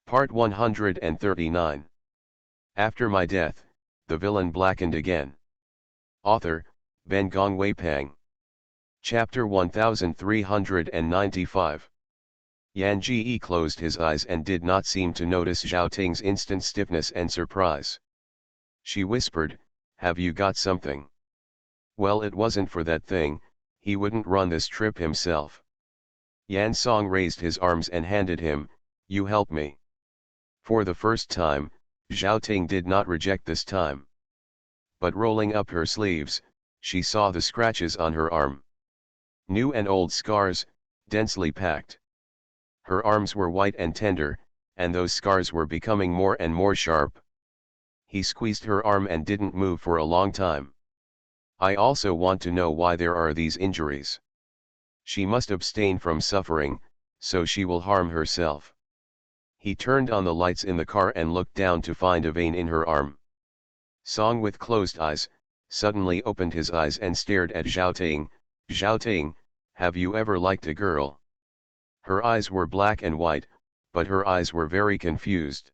Part 139. After my death, the villain blackened again. Author, Ben Gongwei Pang. Chapter 1395. Yan Ji closed his eyes and did not seem to notice Zhao Ting's instant stiffness and surprise. She whispered, "Have you got something?" "Well, it wasn't for that thing, he wouldn't run this trip himself." Yan Song raised his arms and handed him, "You help me." For the first time, Zhao Ting did not reject this time. But rolling up her sleeves, she saw the scratches on her arm. New and old scars, densely packed. Her arms were white and tender, and those scars were becoming more and more sharp. He squeezed her arm and didn't move for a long time. "I also want to know why there are these injuries. She must abstain from suffering, so she will harm herself." He turned on the lights in the car and looked down to find a vein in her arm. Song, with closed eyes, suddenly opened his eyes and stared at Zhao Ting. "Zhao Ting, have you ever liked a girl?" Her eyes were black and white, but her eyes were very confused.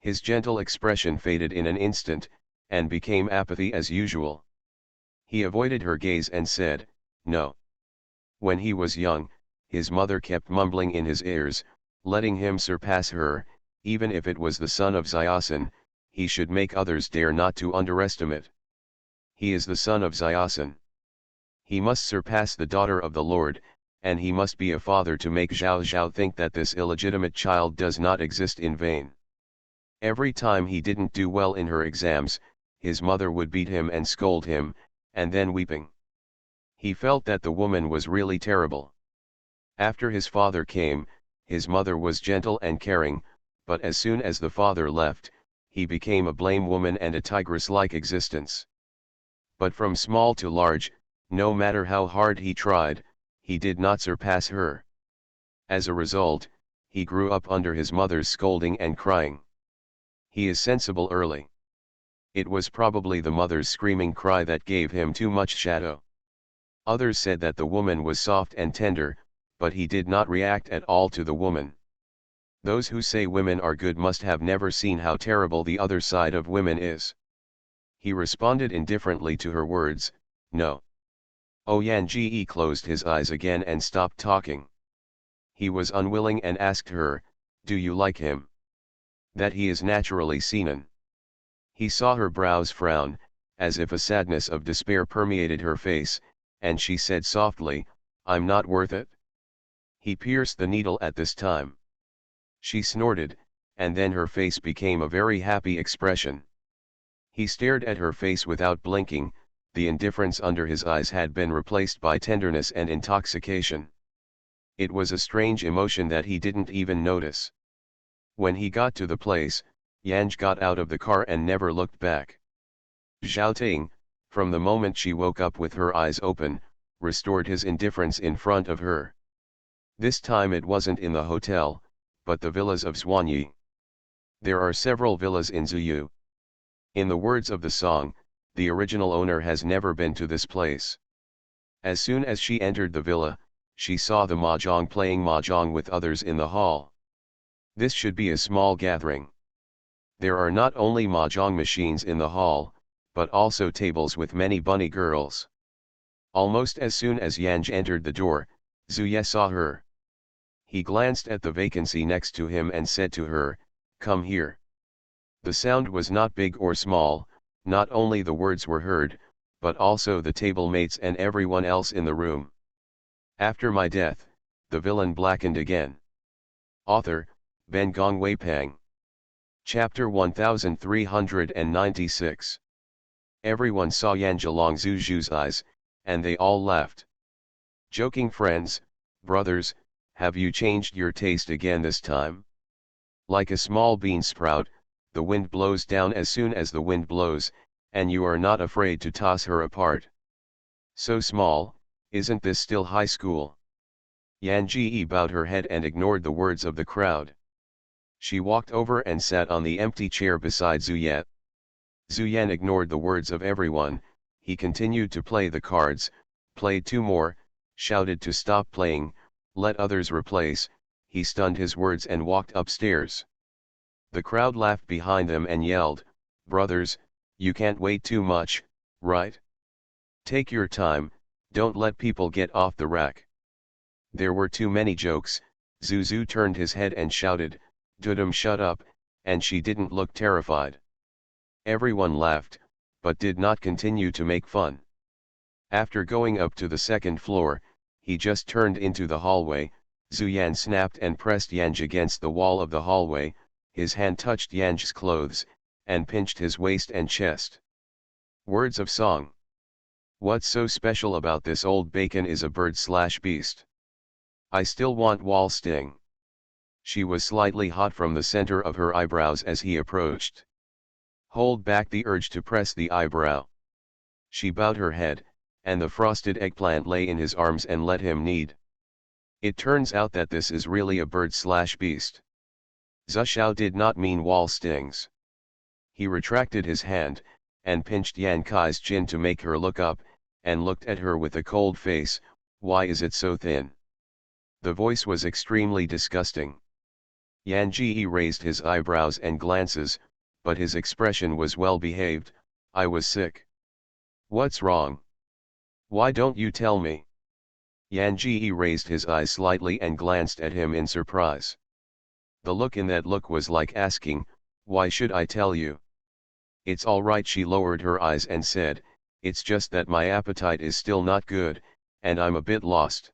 His gentle expression faded in an instant, and became apathy as usual. He avoided her gaze and said, "No." When he was young, his mother kept mumbling in his ears, letting him surpass her, even if it was the son of Xiaosan, he should make others dare not to underestimate. He is the son of Xiaosan. He must surpass the daughter of the Lord, and he must be a father to make Zhao Zhao think that this illegitimate child does not exist in vain. Every time he didn't do well in her exams, his mother would beat him and scold him, and then weeping. He felt that the woman was really terrible. After his father came, his mother was gentle and caring, but as soon as the father left, he became a blame woman and a tigress-like existence. But from small to large, no matter how hard he tried, he did not surpass her. As a result, he grew up under his mother's scolding and crying. He is sensible early. It was probably the mother's screaming cry that gave him too much shadow. Others said that the woman was soft and tender, but he did not react at all to the woman. Those who say women are good must have never seen how terrible the other side of women is. He responded indifferently to her words, "No." Yan Ji closed his eyes again and stopped talking. He was unwilling and asked her, "Do you like him?" "That he is naturally seinen." He saw her brows frown, as if a sadness of despair permeated her face, and she said softly, "I'm not worth it." He pierced the needle at this time. She snorted, and then her face became a very happy expression. He stared at her face without blinking. The indifference under his eyes had been replaced by tenderness and intoxication. It was a strange emotion that he didn't even notice. When he got to the place, Yanj got out of the car and never looked back. Zhao Ting, from the moment she woke up with her eyes open, restored his indifference in front of her. This time it wasn't in the hotel, but the villas of Zhuanyi. There are several villas in Zuyu. In the words of the song, the original owner has never been to this place. As soon as she entered the villa, she saw the mahjong playing mahjong with others in the hall. This should be a small gathering. There are not only mahjong machines in the hall, but also tables with many bunny girls. Almost as soon as Yanj entered the door, Zuye saw her. He glanced at the vacancy next to him and said to her, "Come here." The sound was not big or small. Not only the words were heard, but also the table mates and everyone else in the room. After my death, the villain blackened again. Author, Ben Gongwei Pang. Chapter 1396. Everyone saw Yanj along Zhu Zhu's eyes, and they all laughed. "Joking friends, brothers, have you changed your taste again this time? Like a small bean sprout, the wind blows down as soon as the wind blows, and you are not afraid to toss her apart. So small, isn't this still high school?" Yan Ji bowed her head and ignored the words of the crowd. She walked over and sat on the empty chair beside Zuye. Zuyan ignored the words of everyone. He continued to play the cards, played two more, shouted to stop playing, let others replace. He stunned his words and walked upstairs. The crowd laughed behind them and yelled, "Brothers, you can't wait too much, right? Take your time, don't let people get off the rack." There were too many jokes. Zuzu turned his head and shouted, "Dudum, shut up," and she didn't look terrified. Everyone laughed, but did not continue to make fun. After going up to the second floor, he just turned into the hallway. Zuyan snapped and pressed Yanj against the wall of the hallway, his hand touched Yanj's clothes, and pinched his waist and chest. Words of song. What's so special about this old bacon is a bird/beast. I still want wall sting. She was slightly hot from the center of her eyebrows as he approached. Hold back the urge to press the eyebrow. She bowed her head, and the frosted eggplant lay in his arms and let him knead. It turns out that this is really a bird/beast. Zuxiao did not mean wall stings. He retracted his hand, and pinched Yan Kai's chin to make her look up, and looked at her with a cold face. "Why is it so thin?" The voice was extremely disgusting. Yan Ji raised his eyebrows and glances, but his expression was well behaved. "I was sick." "What's wrong? Why don't you tell me?" Yan Ji raised his eyes slightly and glanced at him in surprise. The look in that look was like asking, "Why should I tell you?" "It's all right," she lowered her eyes and said, "it's just that my appetite is still not good, and I'm a bit lost."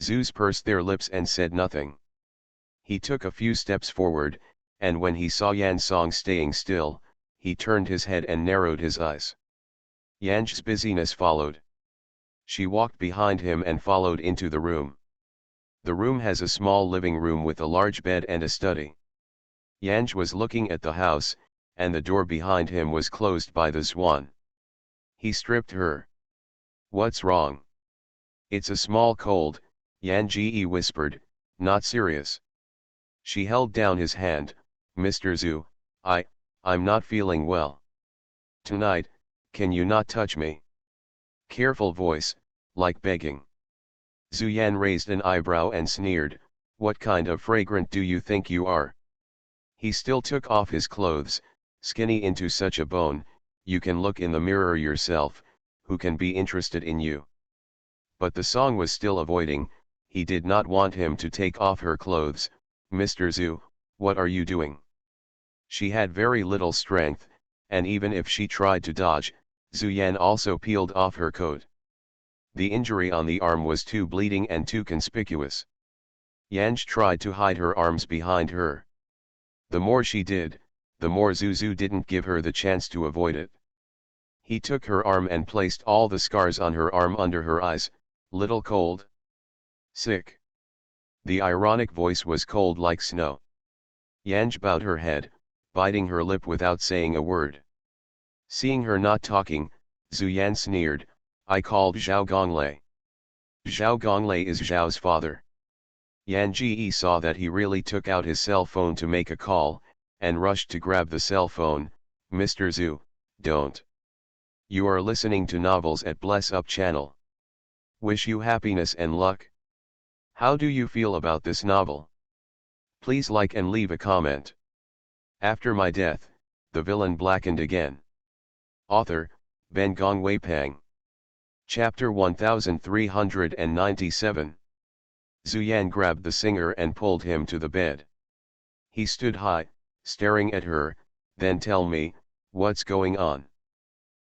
Zeus pursed their lips and said nothing. He took a few steps forward, and when he saw Yan Song staying still, he turned his head and narrowed his eyes. Yan's busyness followed. She walked behind him and followed into the room. The room has a small living room with a large bed and a study. Yanj was looking at the house, and the door behind him was closed by the swan. He stripped her. "What's wrong?" "It's a small cold," Yan Ji whispered, "not serious." She held down his hand. "Mr. Zhu, I'm not feeling well. Tonight, can you not touch me?" Careful voice, like begging. Zuyan raised an eyebrow and sneered, "What kind of fragrant do you think you are?" He still took off his clothes, "Skinny into such a bone, you can look in the mirror yourself, who can be interested in you?" But the song was still avoiding. He did not want him to take off her clothes. "Mr. Zhu, what are you doing?" She had very little strength, and even if she tried to dodge, Zuyan also peeled off her coat. The injury on the arm was too bleeding and too conspicuous. Yanj tried to hide her arms behind her. The more she did, the more Zuzu didn't give her the chance to avoid it. He took her arm and placed all the scars on her arm under her eyes. "Little cold? Sick?" The ironic voice was cold like snow. Yanj bowed her head, biting her lip without saying a word. Seeing her not talking, Zuyan sneered, "I called Zhao Gonglei. Zhao Gonglei is Zhao's father." Yan Ji saw that he really took out his cell phone to make a call, and rushed to grab the cell phone. "Mr. Zhu, don't. You are listening to novels at Bless Up channel. Wish you happiness and luck. How do you feel about this novel? Please like and leave a comment. After my death, the villain blackened again." Author, Ben Gongwei Pang. Chapter 1397. Zuyan grabbed the singer and pulled him to the bed. He stood high, staring at her. "Then tell me, what's going on?"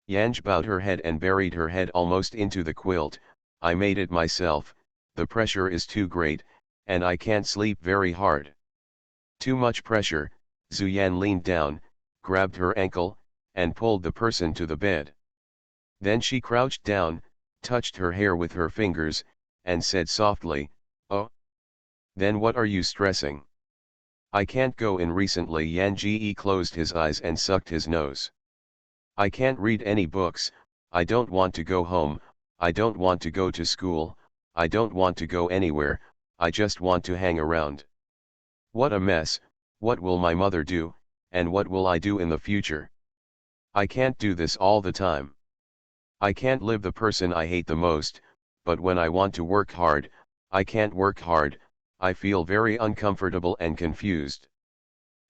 Yanj bowed her head and buried her head almost into the quilt. "I made it myself, the pressure is too great, and I can't sleep very hard." "Too much pressure." Zuyan leaned down, grabbed her ankle, and pulled the person to the bed. Then she crouched down, touched her hair with her fingers, and said softly, "Oh? Then what are you stressing?" "I can't go in recently." Yan Ji closed his eyes and sucked his nose. "I can't read any books, I don't want to go home, I don't want to go to school, I don't want to go anywhere, I just want to hang around. What a mess, what will my mother do, and what will I do in the future? I can't do this all the time. I can't live the person I hate the most, but when I want to work hard, I can't work hard, I feel very uncomfortable and confused."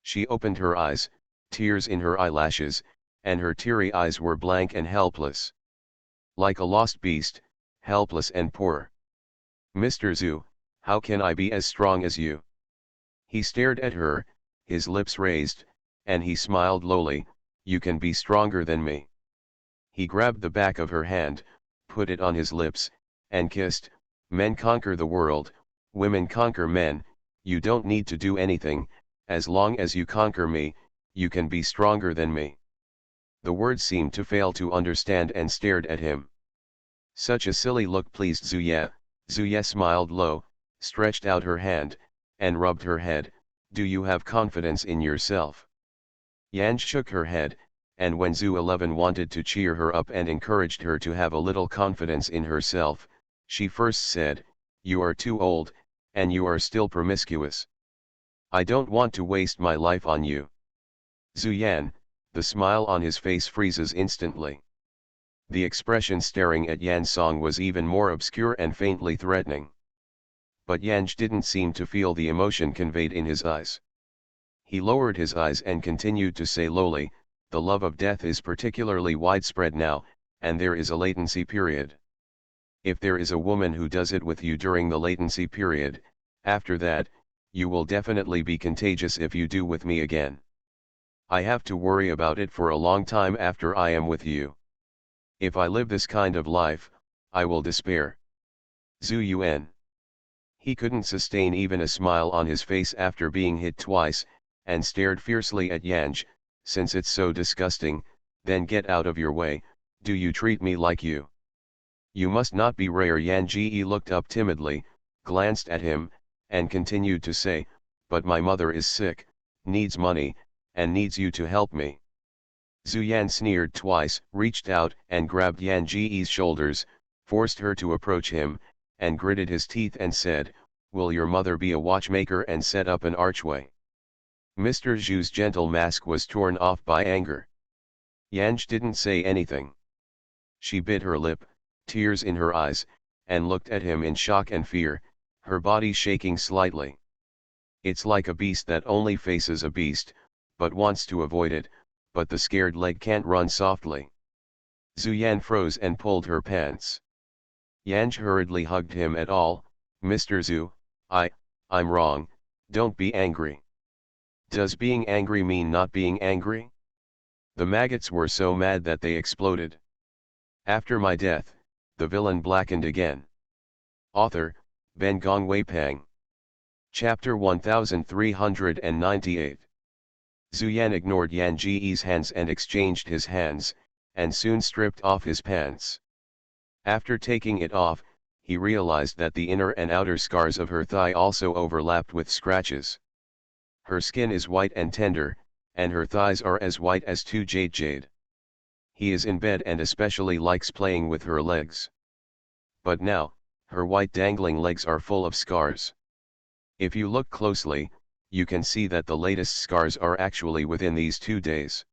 She opened her eyes, tears in her eyelashes, and her teary eyes were blank and helpless. Like a lost beast, helpless and poor. Mr. Zhu, how can I be as strong as you? He stared at her, his lips raised, and he smiled lowly, you can be stronger than me. He grabbed the back of her hand, put it on his lips, and kissed. Men conquer the world, women conquer men, you don't need to do anything, as long as you conquer me, you can be stronger than me. The words seemed to fail to understand and stared at him. Such a silly look pleased Zuye. Zuye smiled low, stretched out her hand, and rubbed her head. Do you have confidence in yourself? Yanj shook her head, and when Zhu 11 wanted to cheer her up and encouraged her to have a little confidence in herself, she first said, you are too old, and you are still promiscuous. I don't want to waste my life on you. Zhu Yan, the smile on his face freezes instantly. The expression staring at Yan Song was even more obscure and faintly threatening. But Yanj didn't seem to feel the emotion conveyed in his eyes. He lowered his eyes and continued to say lowly, the love of death is particularly widespread now, and there is a latency period. If there is a woman who does it with you during the latency period, after that, you will definitely be contagious if you do with me again. I have to worry about it for a long time after I am with you. If I live this kind of life, I will despair. Zhu Yuan. He couldn't sustain even a smile on his face after being hit twice, and stared fiercely at Yanj, since it's so disgusting, then get out of your way, do you treat me like you? You must not be rare. Yanji looked up timidly, glanced at him, and continued to say, but my mother is sick, needs money, and needs you to help me. Zhu Yan sneered twice, reached out and grabbed Yanji's shoulders, forced her to approach him, and gritted his teeth and said, will your mother be a watchmaker and set up an archway? Mr. Zhu's gentle mask was torn off by anger. Yanj didn't say anything. She bit her lip, tears in her eyes, and looked at him in shock and fear, her body shaking slightly. It's like a beast that only faces a beast, but wants to avoid it, but the scared leg can't run softly. Zhu Yan froze and pulled her pants. Yanj hurriedly hugged him at all, Mr. Zhu, I'm wrong, don't be angry. Does being angry mean not being angry? The maggots were so mad that they exploded. After my death, the villain blackened again. Author, Ben Gong Wei Pang. Chapter 1398. Zhu Yan ignored Yan Ji's hands and exchanged his hands, and soon stripped off his pants. After taking it off, he realized that the inner and outer scars of her thigh also overlapped with scratches. Her skin is white and tender, and her thighs are as white as two jade. He is in bed and especially likes playing with her legs. But now, her white dangling legs are full of scars. If you look closely, you can see that the latest scars are actually within these 2 days.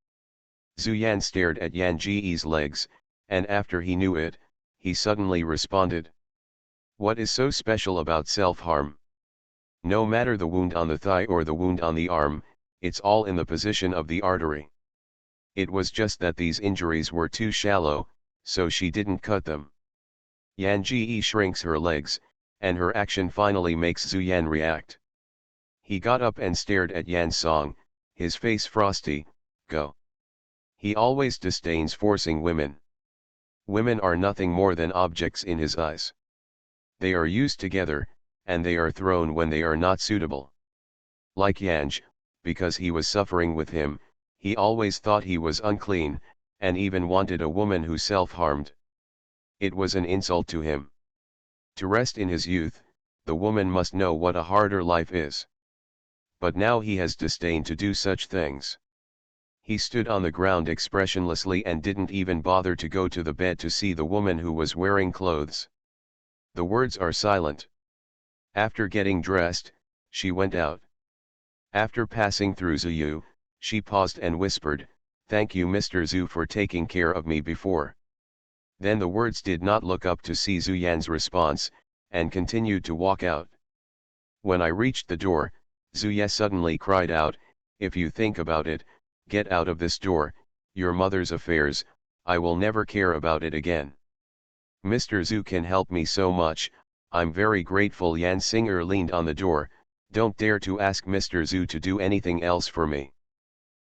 Zhu Yan stared at Yan Ji's legs, and after he knew it, he suddenly responded. What is so special about self-harm? No matter the wound on the thigh or the wound on the arm, it's all in the position of the artery. It was just that these injuries were too shallow, so she didn't cut them. Yan Ji shrinks her legs, and her action finally makes Zhu Yan react. He got up and stared at Yan Song, his face frosty, go. He always disdains forcing women. Women are nothing more than objects in his eyes. They are used together, and they are thrown when they are not suitable. Like Yanj, because he was suffering with him, he always thought he was unclean, and even wanted a woman who self-harmed. It was an insult to him. To rest in his youth, the woman must know what a harder life is. But now he has disdained to do such things. He stood on the ground expressionlessly and didn't even bother to go to the bed to see the woman who was wearing clothes. The words are silent. After getting dressed, she went out. After passing through Zhu, she paused and whispered, "Thank you Mr. Zhu for taking care of me before." Then the words did not look up to see Zhu Yan's response, and continued to walk out. When I reached the door, Zhu Ye suddenly cried out, if you think about it, get out of this door, your mother's affairs, I will never care about it again. Mr. Zhu can help me so much, I'm very grateful. Yan Singer leaned on the door, don't dare to ask Mr. Zhu to do anything else for me.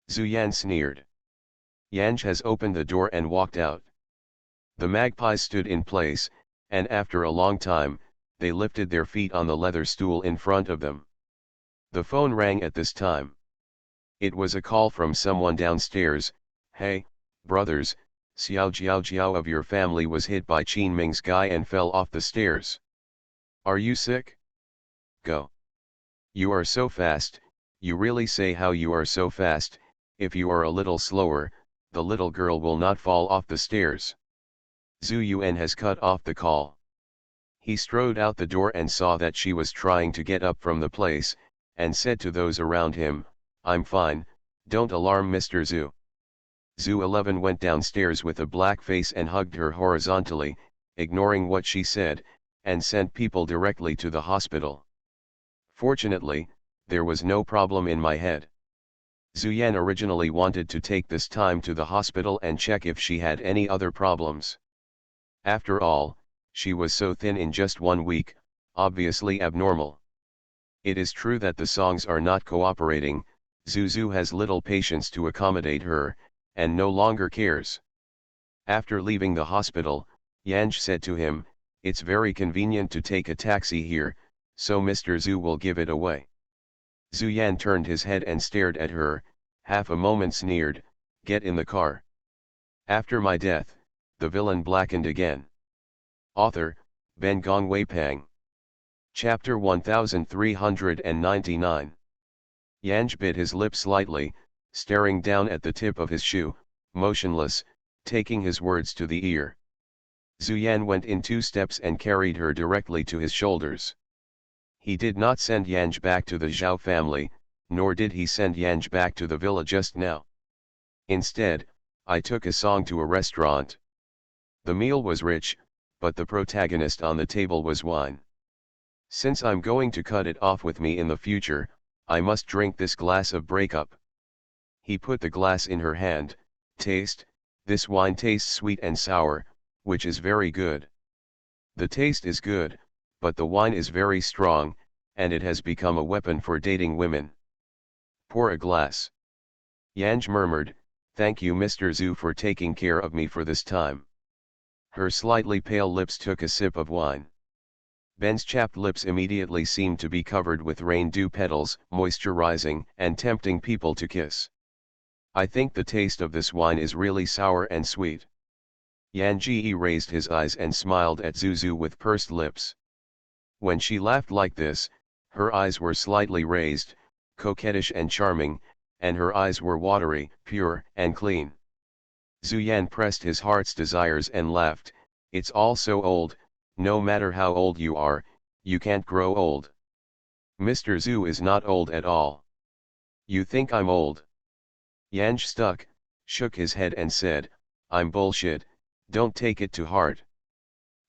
Zhu Yan sneered. Yanj has opened the door and walked out. The magpies stood in place, and after a long time, they lifted their feet on the leather stool in front of them. The phone rang at this time. It was a call from someone downstairs. Hey, brothers, Xiao Jiao Jiao of your family was hit by Qin Ming's guy and fell off the stairs. Are you sick? Go. You are so fast, you really say how you are so fast, if you are a little slower, the little girl will not fall off the stairs. Zhu Yuan has cut off the call. He strode out the door and saw that she was trying to get up from the place, and said to those around him, I'm fine, don't alarm Mr. Zhu. Zhu 11 went downstairs with a black face and hugged her horizontally, ignoring what she said, and sent people directly to the hospital. Fortunately, there was no problem in my head. Zhu Yan originally wanted to take this time to the hospital and check if she had any other problems. After all, she was so thin in just 1 week, obviously abnormal. It is true that the songs are not cooperating, Zhu has little patience to accommodate her, and no longer cares. After leaving the hospital, Yanj said to him, it's very convenient to take a taxi here, so Mr. Zhu will give it away. Zhu Yan turned his head and stared at her, half a moment sneered, get in the car. After my death, the villain blackened again. Author, Ben Gong Wei Pang. Chapter 1399. Yanj bit his lip slightly, staring down at the tip of his shoe, motionless, taking his words to the ear. Zhu Yan went in 2 steps and carried her directly to his shoulders. He did not send Yanj back to the Zhao family, nor did he send Yanj back to the villa just now. Instead, I took a song to a restaurant. The meal was rich, but the protagonist on the table was wine. Since I'm going to cut it off with me in the future, I must drink this glass of breakup. He put the glass in her hand. Taste, this wine tastes sweet and sour, which is very good. The taste is good, but the wine is very strong, and it has become a weapon for dating women. Pour a glass. Yanj murmured, thank you Mr. Zhu for taking care of me for this time. Her slightly pale lips took a sip of wine. Ben's chapped lips immediately seemed to be covered with rain dew petals, moisturizing and tempting people to kiss. I think the taste of this wine is really sour and sweet. Yan Ji raised his eyes and smiled at Zhu with pursed lips. When she laughed like this, her eyes were slightly raised, coquettish and charming, and her eyes were watery, pure and clean. Zhu Yan pressed his heart's desires and laughed, it's all so old, no matter how old you are, you can't grow old. Mr. Zhu is not old at all. You think I'm old? Yanj shook his head and said, I'm bullshit, don't take it to heart.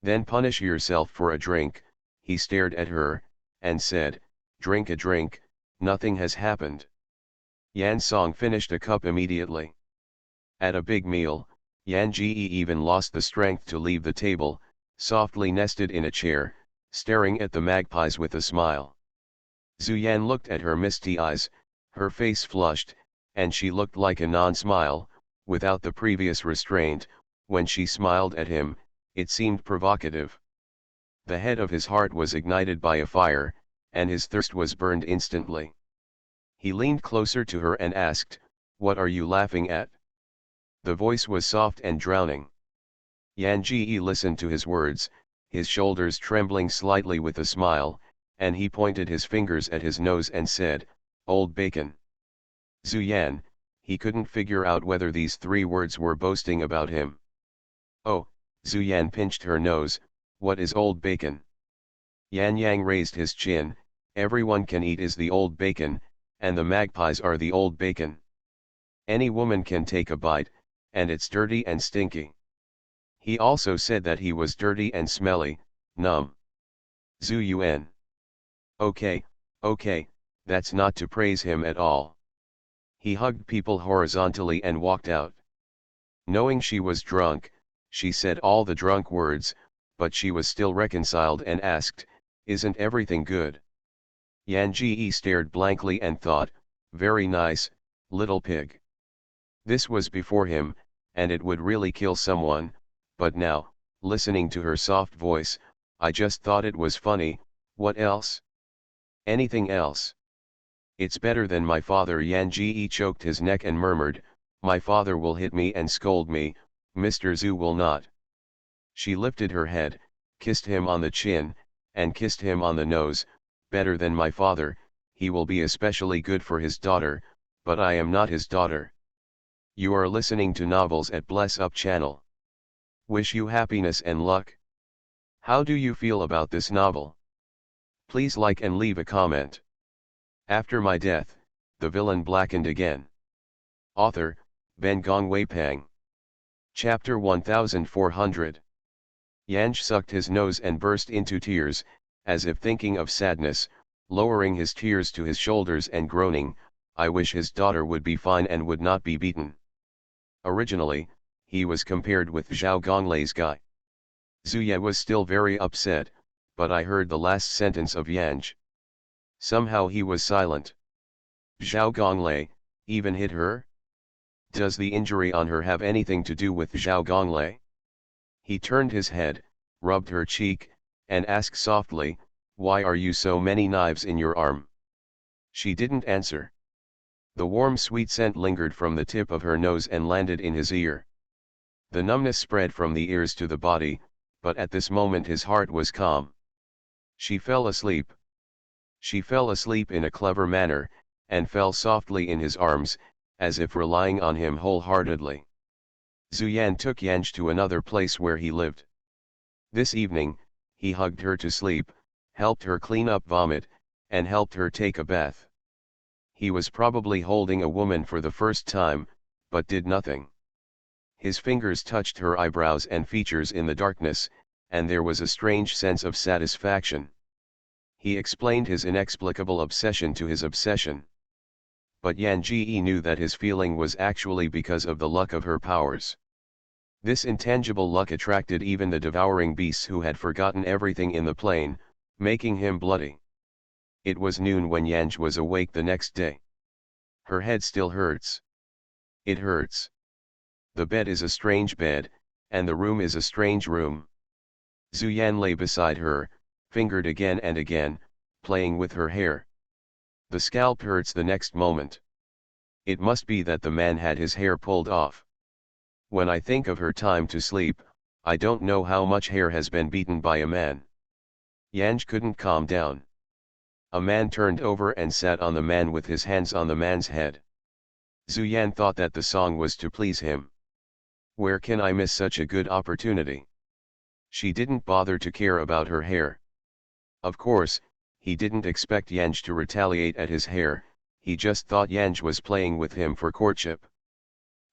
Then punish yourself for a drink. He stared at her, and said, drink a drink, nothing has happened. Yan Song finished a cup immediately. At a big meal, Yan Ji even lost the strength to leave the table, softly nested in a chair, staring at the magpies with a smile. Zhu Yan looked at her misty eyes, her face flushed, and she looked like a non-smile, without the previous restraint. When she smiled at him, it seemed provocative. The head of his heart was ignited by a fire, and his thirst was burned instantly. He leaned closer to her and asked, what are you laughing at? The voice was soft and drowning. Yan Ji listened to his words, his shoulders trembling slightly with a smile, and he pointed his fingers at his nose and said, old bacon. Zhu Yan, he couldn't figure out whether these 3 words were boasting about him. Oh, Zhu Yan pinched her nose, what is old bacon? Yan Yang raised his chin, everyone can eat is the old bacon, and the magpies are the old bacon. Any woman can take a bite, and it's dirty and stinky. He also said that he was dirty and smelly, numb. Zhu Yuan. Okay, that's not to praise him at all. He hugged people horizontally and walked out. Knowing she was drunk, she said all the drunk words, but she was still reconciled and asked, "Isn't everything good?" Yan Ji stared blankly and thought, "Very nice, little pig." This was before him, and it would really kill someone, but now, listening to her soft voice, I just thought it was funny. What else? Anything else? It's better than my father. Yan Ji choked his neck and murmured, "My father will hit me and scold me, Mr. Zhu will not." She lifted her head, kissed him on the chin, and kissed him on the nose. "Better than my father, he will be especially good for his daughter, but I am not his daughter." You are listening to novels at Bless Up channel. Wish you happiness and luck. How do you feel about this novel? Please like and leave a comment. After my death, the villain blackened again. Author, Ben Gongwei Pang. Chapter 1400. Yanj sucked his nose and burst into tears, as if thinking of sadness, lowering his tears to his shoulders and groaning, "I wish his daughter would be fine and would not be beaten." Originally, he was compared with Zhao Gonglei's guy. Zuye was still very upset, but I heard the last sentence of Yanj. Somehow he was silent. Zhao Gonglei, even hit her? Does the injury on her have anything to do with Zhao Gonglei? He turned his head, rubbed her cheek, and asked softly, "Why are you so many knives in your arm?" She didn't answer. The warm sweet scent lingered from the tip of her nose and landed in his ear. The numbness spread from the ears to the body, but at this moment his heart was calm. She fell asleep. She fell asleep in a clever manner, and fell softly in his arms, as if relying on him wholeheartedly. Zuyan took Yanj to another place where he lived. This evening, he hugged her to sleep, helped her clean up vomit, and helped her take a bath. He was probably holding a woman for the first time, but did nothing. His fingers touched her eyebrows and features in the darkness, and there was a strange sense of satisfaction. He explained his inexplicable obsession to his obsession. But Yan Ji knew that his feeling was actually because of the luck of her powers. This intangible luck attracted even the devouring beasts who had forgotten everything in the plain, making him bloody. It was noon when Yanj was awake the next day. Her head still hurts. It hurts. The bed is a strange bed, and the room is a strange room. Zuyan lay beside her, fingered again and again, playing with her hair. The scalp hurts the next moment. It must be that the man had his hair pulled off. When I think of her time to sleep, I don't know how much hair has been beaten by a man. Yanj couldn't calm down. A man turned over and sat on the man with his hands on the man's head. Zuyan thought that the song was to please him. Where can I miss such a good opportunity? She didn't bother to care about her hair. Of course, he didn't expect Yanj to retaliate at his hair, he just thought Yanj was playing with him for courtship.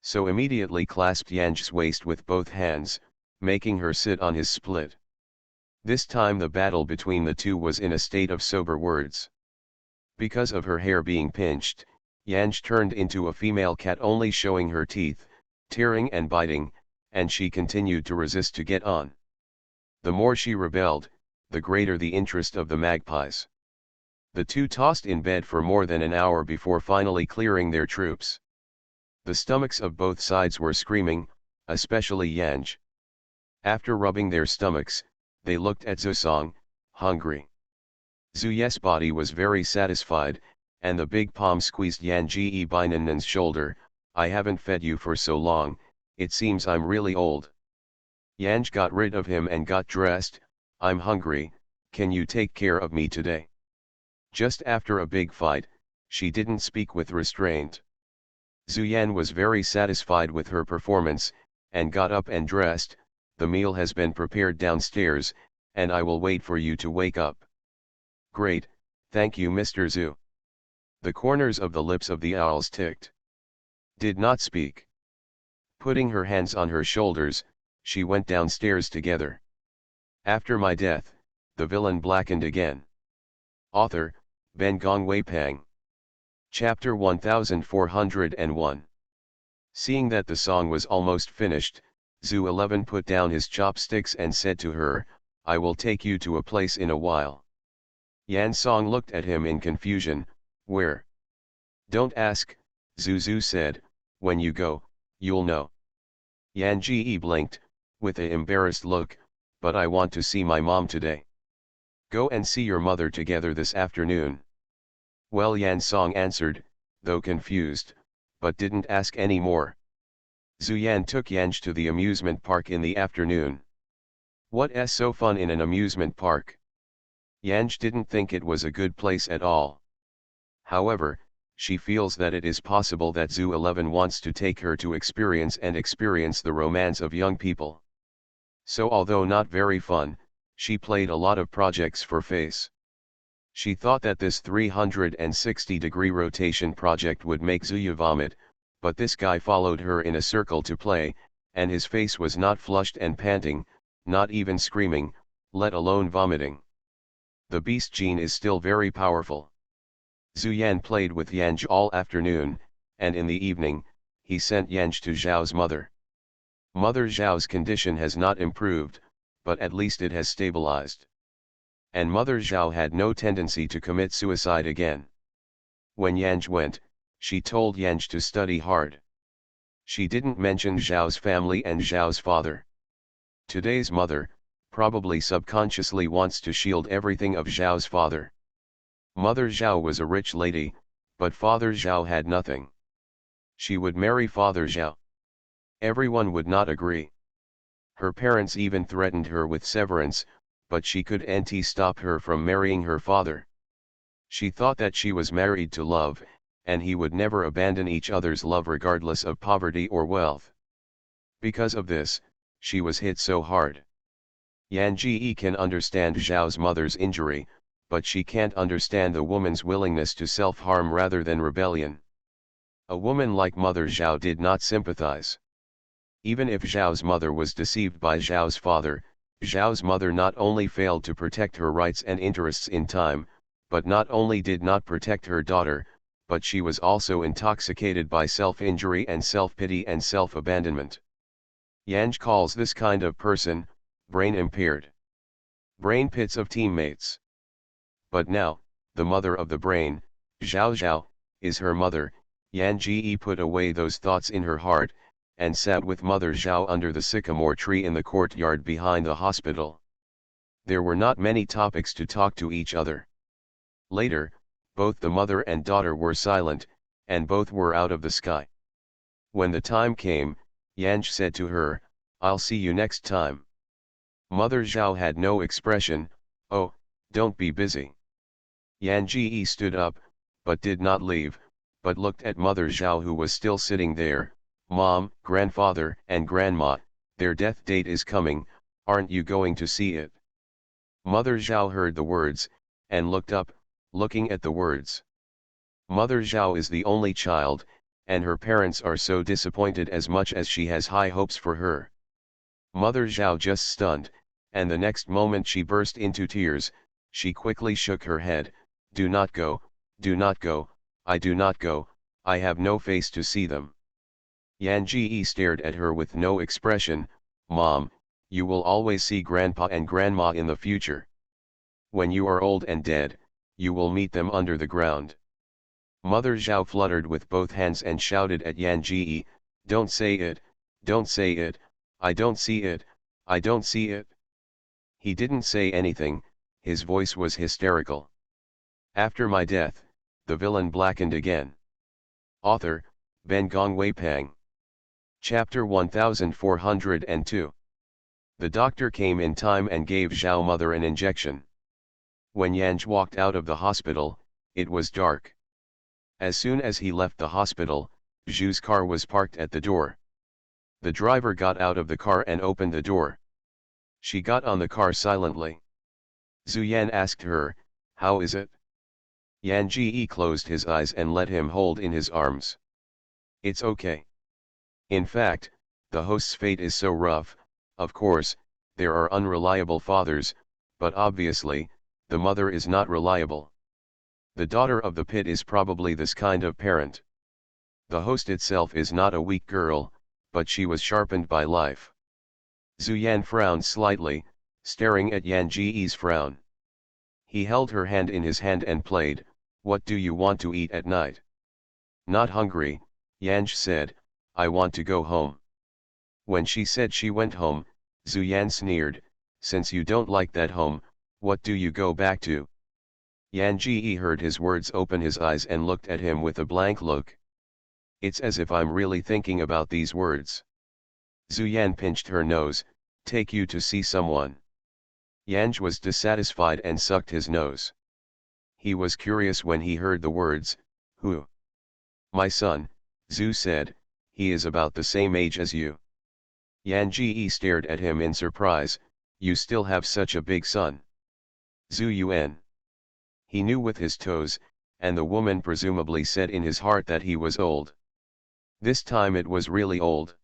So immediately clasped Yanj's waist with both hands, making her sit on his split. This time the battle between the two was in a state of sober words. Because of her hair being pinched, Yanj turned into a female cat only showing her teeth, tearing and biting, and she continued to resist to get on. The more she rebelled, the greater the interest of the magpies. The two tossed in bed for more than an hour before finally clearing their troops. The stomachs of both sides were screaming, especially Yanj. After rubbing their stomachs, they looked at Zusong, hungry. Zuye's body was very satisfied, and the big palm squeezed Yanji Binanan's shoulder. "I haven't fed you for so long, it seems I'm really old." Yanj got rid of him and got dressed. "I'm hungry, can you take care of me today?" Just after a big fight, she didn't speak with restraint. Zuyan was very satisfied with her performance, and got up and dressed. "The meal has been prepared downstairs, and I will wait for you to wake up." "Great, thank you Mr. Zhu." The corners of the lips of the owls ticked. Did not speak. Putting her hands on her shoulders, she went downstairs together. After my death, the villain blackened again. Author, Ben Gongwei Pang. Chapter 1401. Seeing that the song was almost finished, Zhu 11 put down his chopsticks and said to her, "I will take you to a place in a while." Yan Song looked at him in confusion. "Where?" "Don't ask," Zhu said, "when you go, you'll know." Yan Ji blinked, with an embarrassed look, "But I want to see my mom today." "Go and see your mother together this afternoon." "Well," Yan Song answered, though confused, but didn't ask any more. Zhu Yan took Yanj to the amusement park in the afternoon. "What's so fun in an amusement park?" Yanj didn't think it was a good place at all. However, she feels that it is possible that Zhu 11 wants to take her to experience the romance of young people. So although not very fun, she played a lot of projects for face. She thought that this 360-degree rotation project would make Zuya vomit, but this guy followed her in a circle to play, and his face was not flushed and panting, not even screaming, let alone vomiting. The beast gene is still very powerful. Zhu Yan played with Yanj all afternoon, and in the evening, he sent Yanj to Zhao's mother. Mother Zhao's condition has not improved, but at least it has stabilized. And Mother Zhao had no tendency to commit suicide again. When Yanj went, she told Yanj to study hard. She didn't mention Zhao's family and Zhao's father. Today's mother, probably subconsciously wants to shield everything of Zhao's father. Mother Zhao was a rich lady, but Father Zhao had nothing. She would marry Father Zhao. Everyone would not agree. Her parents even threatened her with severance, but she couldn't stop her from marrying her father. She thought that she was married to love, and he would never abandon each other's love regardless of poverty or wealth. Because of this, she was hit so hard. Yan Ji can understand Zhao's mother's injury, but she can't understand the woman's willingness to self-harm rather than rebellion. A woman like Mother Zhao did not sympathize. Even if Zhao's mother was deceived by Zhao's father, Zhao's mother not only failed to protect her rights and interests in time, but not only did not protect her daughter, but she was also intoxicated by self-injury and self-pity and self-abandonment. Yanj calls this kind of person, brain impaired. Brain pits of teammates. But now, the mother of the brain, Zhao Zhao, is her mother. Yan Ji put away those thoughts in her heart, and sat with Mother Zhao under the sycamore tree in the courtyard behind the hospital. There were not many topics to talk to each other. Later, both the mother and daughter were silent, and both were out of the sky. When the time came, Yanj said to her, "I'll see you next time." Mother Zhao had no expression. "Oh, don't be busy." Yan Ji stood up, but did not leave, but looked at Mother Zhao who was still sitting there. "Mom, grandfather, and grandma, their death date is coming, aren't you going to see it?" Mother Zhao heard the words, and looked up, looking at the words. Mother Zhao is the only child, and her parents are so disappointed as much as she has high hopes for her. Mother Zhao just stunned, and the next moment she burst into tears. She quickly shook her head. Do not go, I do not go, I have no face to see them." Yan Ji stared at her with no expression. "Mom, you will always see grandpa and grandma in the future. When you are old and dead, you will meet them under the ground." Mother Zhao fluttered with both hands and shouted at Yan Ji, "Don't say it, don't say it, I don't see it, I don't see it." He didn't say anything, his voice was hysterical. After my death, the villain blackened again. Author, Ben Gong Wei Pang. Chapter 1402. The doctor came in time and gave Zhao mother an injection. When Yanj walked out of the hospital, it was dark. As soon as he left the hospital, Zhu's car was parked at the door. The driver got out of the car and opened the door. She got on the car silently. Zhu Yan asked her, "How is it?" Yan Ji closed his eyes and let him hold in his arms. "It's okay. In fact, the host's fate is so rough. Of course, there are unreliable fathers, but obviously, the mother is not reliable. The daughter of the pit is probably this kind of parent. The host itself is not a weak girl, but she was sharpened by life. Zhu Yan frowned slightly, staring at Yan Ji's frown. He held her hand in his hand and played, "What do you want to eat at night?" "Not hungry," Yanj said, "I want to go home." When she said she went home, Zhu Yan sneered, "Since you don't like that home, what do you go back to?" Yan Ji heard his words, opened his eyes and looked at him with a blank look. "It's as if I'm really thinking about these words." Zhu Yan pinched her nose, "Take you to see someone." Yanj was dissatisfied and sucked his nose. He was curious when he heard the words, "Who?" "My son," Zhu said, "he is about the same age as you." Yan Ji stared at him in surprise, "You still have such a big son?" Zhu Yuan. He knew with his toes, and the woman presumably said in his heart that he was old. This time it was really old.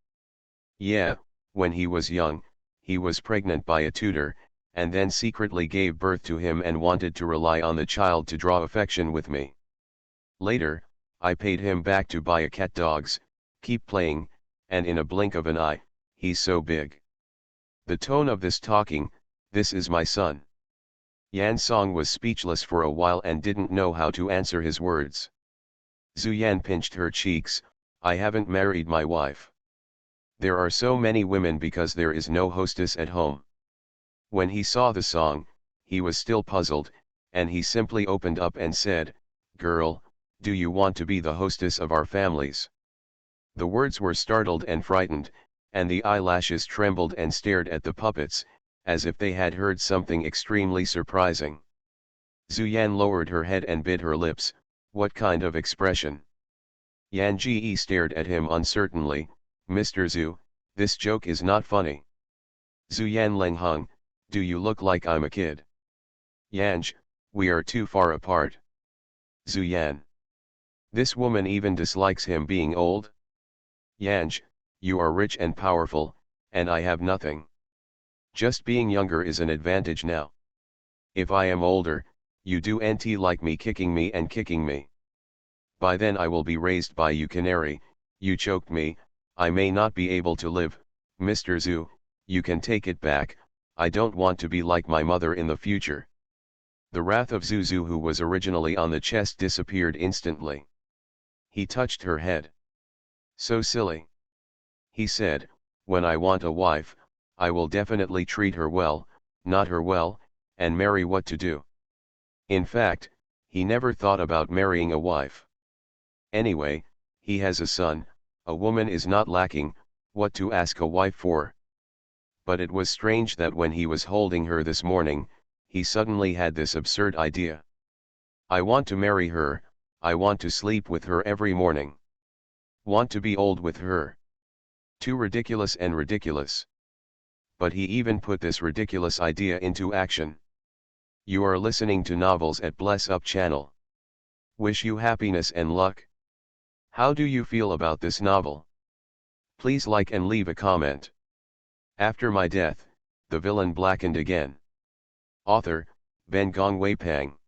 "Yeah, when he was young, he was pregnant by a tutor, and then secretly gave birth to him and wanted to rely on the child to draw affection with me. Later, I paid him back to buy a cat dogs, keep playing, and in a blink of an eye, he's so big." The tone of this talking, "This is my son." Yan Song was speechless for a while and didn't know how to answer his words. Zhu Yan pinched her cheeks, "I haven't married my wife. There are so many women because there is no hostess at home." When he saw the song, he was still puzzled, and he simply opened up and said, "Girl, do you want to be the hostess of our families?" The words were startled and frightened, and the eyelashes trembled and stared at the puppets, as if they had heard something extremely surprising. Zhu Yan lowered her head and bit her lips, "What kind of expression?" Yan Ji stared at him uncertainly, "Mr. Zhu, this joke is not funny." Zhu Yan Leng Hung, "Do you look like I'm a kid?" Yanj, "We are too far apart." Zhu Yan. "This woman even dislikes him being old?" Yanj, "You are rich and powerful, and I have nothing. Just being younger is an advantage now. If I am older, you do nt like me kicking me and kicking me. By then I will be raised by you canary, you choked me, I may not be able to live, Mr. Zhu, you can take it back, I don't want to be like my mother in the future." The wrath of Zhu, who was originally on the chest, disappeared instantly. He touched her head. "So silly," he said, "when I want a wife, I will definitely treat her well, not her well, and marry what to do." In fact, he never thought about marrying a wife. Anyway, he has a son, a woman is not lacking, what to ask a wife for? But it was strange that when he was holding her this morning, he suddenly had this absurd idea. "I want to marry her, I want to sleep with her every morning. Want to be old with her." Too ridiculous and ridiculous. But he even put this ridiculous idea into action. You are listening to Novels at Bless Up channel. Wish you happiness and luck. How do you feel about this novel? Please like and leave a comment. After my death, the villain blackened again. Author, Ben Gong Wei Pang.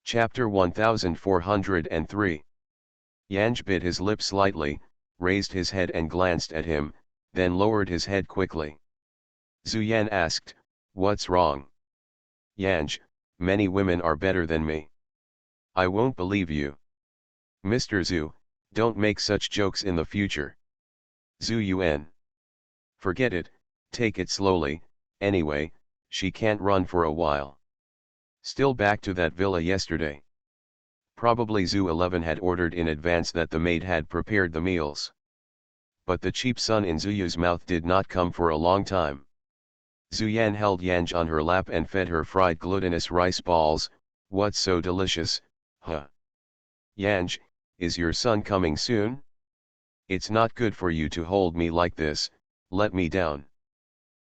Chapter 1403. Yanj bit his lip slightly, raised his head and glanced at him, then lowered his head quickly. Zhu Yan asked, "What's wrong?" Yanj, "Many women are better than me." "I won't believe you." "Mr. Zhu, don't make such jokes in the future." Zhu Yuan. "Forget it, take it slowly, anyway, she can't run for a while." Still back to that villa yesterday. Probably Zhu 11 had ordered in advance that the maid had prepared the meals. But the cheap sun in Zuyu's mouth did not come for a long time. Zhu Yan held Yanj on her lap and fed her fried glutinous rice balls. "What's so delicious, huh?" "Yanj, is your son coming soon? It's not good for you to hold me like this, let me down."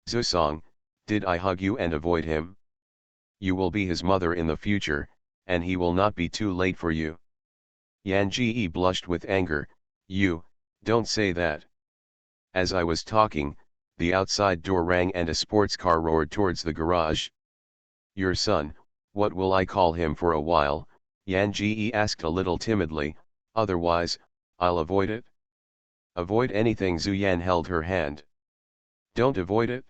"Zhu Song, did I hug you and avoid him? You will be his mother in the future, and he will not be too late for you." Yan Ji blushed with anger, Don't say that." As I was talking, the outside door rang and a sports car roared towards the garage. "Your son, what will I call him for a while, Yan Ji asked a little timidly, otherwise, I'll avoid it. Avoid anything? Zhu Yan held her hand. Don't avoid it.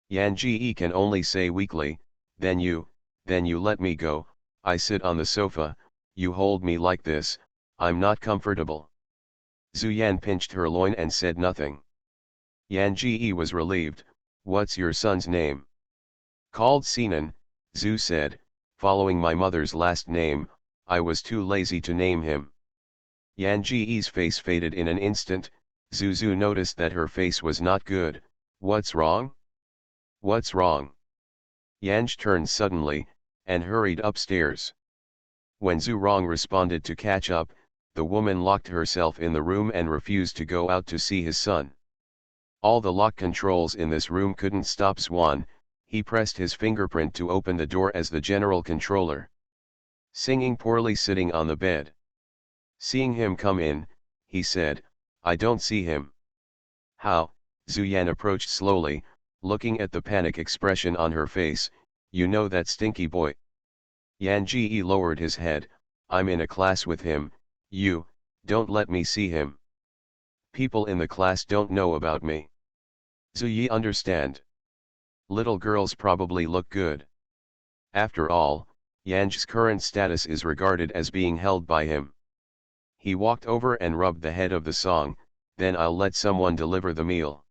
Yan Ji can only say weakly, then you let me go. I sit on the sofa, you hold me like this, I'm not comfortable. Zhu Yan pinched her loin and said nothing. Yan Ji was relieved. What's your son's name? Called Sinan, Zhu said, following my mother's last name, I was too lazy to name him. Yan Ji's face faded in an instant. Zhu noticed that her face was not good. What's wrong? What's wrong? Yanj turned suddenly, and hurried upstairs. When Zhu Rong responded to catch up, the woman locked herself in the room and refused to go out to see his son. All the lock controls in this room couldn't stop Swan. He pressed his fingerprint to open the door as the general controller. Singing poorly sitting on the bed. Seeing him come in, he said, I don't see him. How? Zhu Yan approached slowly, looking at the panic expression on her face. You know that stinky boy. Yan Ji lowered his head. I'm in a class with him. You don't let me see him. People in the class don't know about me. Zhu Yi understand. Little girls probably look good. After all, Yan's current status is regarded as being held by him. He walked over and rubbed the head of the song, then I'll let someone deliver the meal.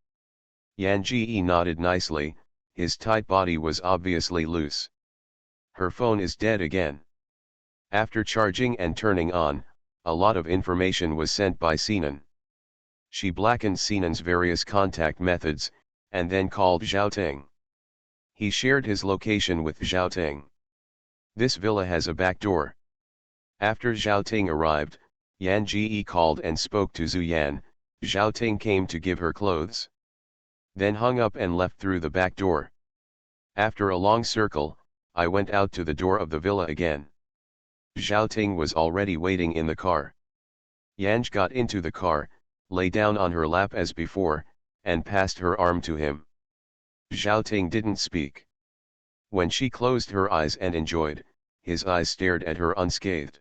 Yan Ji nodded nicely, his tight body was obviously loose. Her phone is dead again. After charging and turning on, a lot of information was sent by Sinan. She blackened Sinan's various contact methods, and then called Zhaoting. He shared his location with Zhaoting. This villa has a back door. After Zhaoting arrived, Yan Ji called and spoke to Zhu Yan. Zhaoting came to give her clothes. Then hung up and left through the back door. After a long circle, I went out to the door of the villa again. Zhaoting was already waiting in the car. Yanj got into the car, lay down on her lap as before, and passed her arm to him. Zhaoting didn't speak. When she closed her eyes and enjoyed, his eyes stared at her unscathed.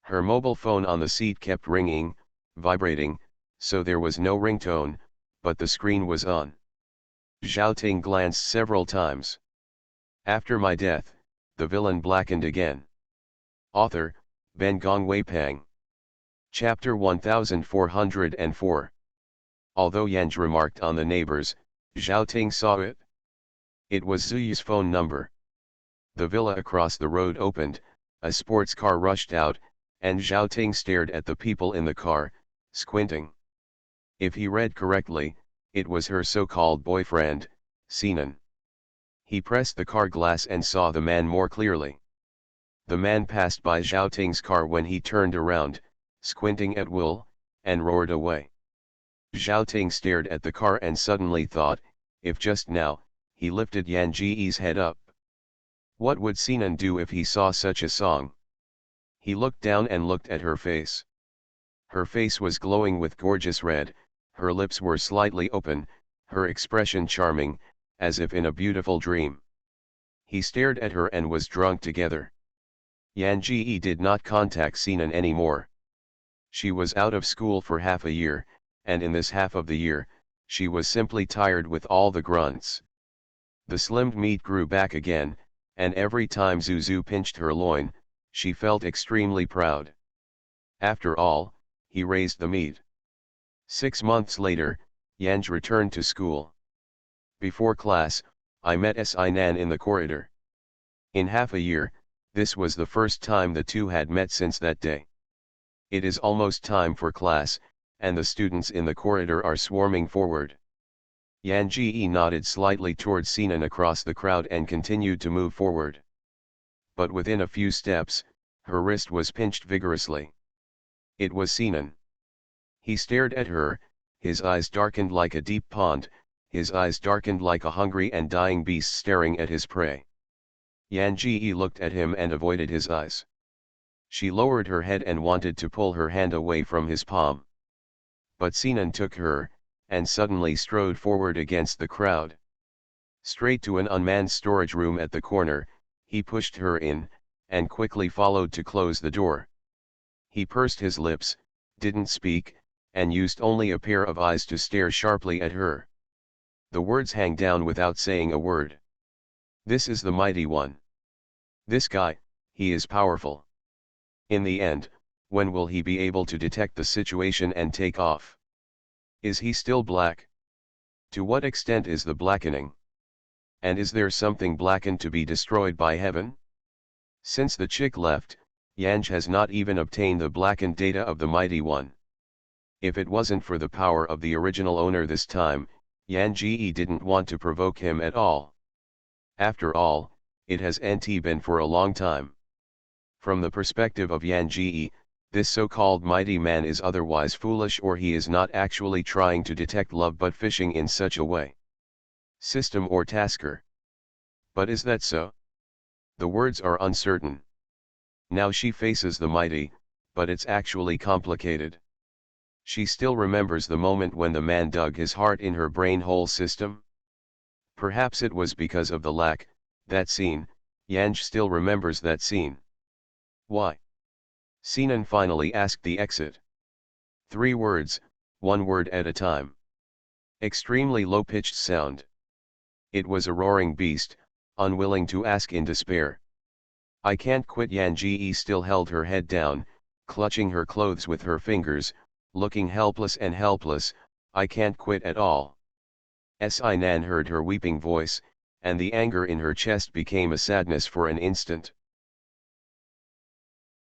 Her mobile phone on the seat kept ringing, vibrating, so there was no ringtone, but the screen was on. Zhaoting glanced several times. After my death, the villain blackened again. Author, Ben Gong Weipang. Chapter 1404. Although Yanj remarked on the neighbors, Zhaoting saw it. It was Zuyu's phone number. The villa across the road opened, a sports car rushed out, and Zhaoting stared at the people in the car, squinting. If he read correctly, it was her so-called boyfriend, Sinan. He pressed the car glass and saw the man more clearly. The man passed by Zhaoting's car when he turned around, squinting at will, and roared away. Zhaoting stared at the car and suddenly thought, if just now, he lifted Yan Ji's head up. What would Sinan do if he saw such a song? He looked down and looked at her face. Her face was glowing with gorgeous red, her lips were slightly open, her expression charming, as if in a beautiful dream. He stared at her and was drunk together. Yan Ji did not contact Sinan anymore. She was out of school for half a year, and in this half of the year, she was simply tired with all the grunts. The slimmed meat grew back again, and every time Zuzu pinched her loin, she felt extremely proud. After all, he raised the meat. 6 months later, Yanj returned to school. Before class, I met Sinan in the corridor. In half a year, this was the first time the two had met since that day. It is almost time for class, and the students in the corridor are swarming forward. Yan Ji nodded slightly towards Sinan across the crowd and continued to move forward. But within a few steps, her wrist was pinched vigorously. It was Sinan. He stared at her, his eyes darkened like a deep pond, his eyes darkened like a hungry and dying beast staring at his prey. Yan Ji looked at him and avoided his eyes. She lowered her head and wanted to pull her hand away from his palm. But Sinan took her, and suddenly strode forward against the crowd. Straight to an unmanned storage room at the corner, he pushed her in, and quickly followed to close the door. He pursed his lips, didn't speak, and used only a pair of eyes to stare sharply at her. The words hang down without saying a word. This is the mighty one. This guy, he is powerful. In the end, when will he be able to detect the situation and take off? Is he still black? To what extent is the blackening? And is there something blackened to be destroyed by heaven? Since the chick left, Yanj has not even obtained the blackened data of the mighty one. If it wasn't for the power of the original owner this time, Yanji didn't want to provoke him at all. After all, it has been for a long time. From the perspective of Yanji, this so-called mighty man is otherwise foolish, or he is not actually trying to detect love but fishing in such a way. System or tasker. But is that so? The words are uncertain. Now she faces the mighty, but it's actually complicated. She still remembers the moment when the man dug his heart in her brain hole system. Perhaps it was because of the lack, that scene, Yanj still remembers that scene. Why? Sinan finally asked the exit. 3 words, 1 word at a time. Extremely low-pitched sound. It was a roaring beast, unwilling to ask in despair. I can't quit. Yanji still held her head down, clutching her clothes with her fingers, looking helpless and helpless. I can't quit at all. Sinan heard her weeping voice, and the anger in her chest became a sadness for an instant.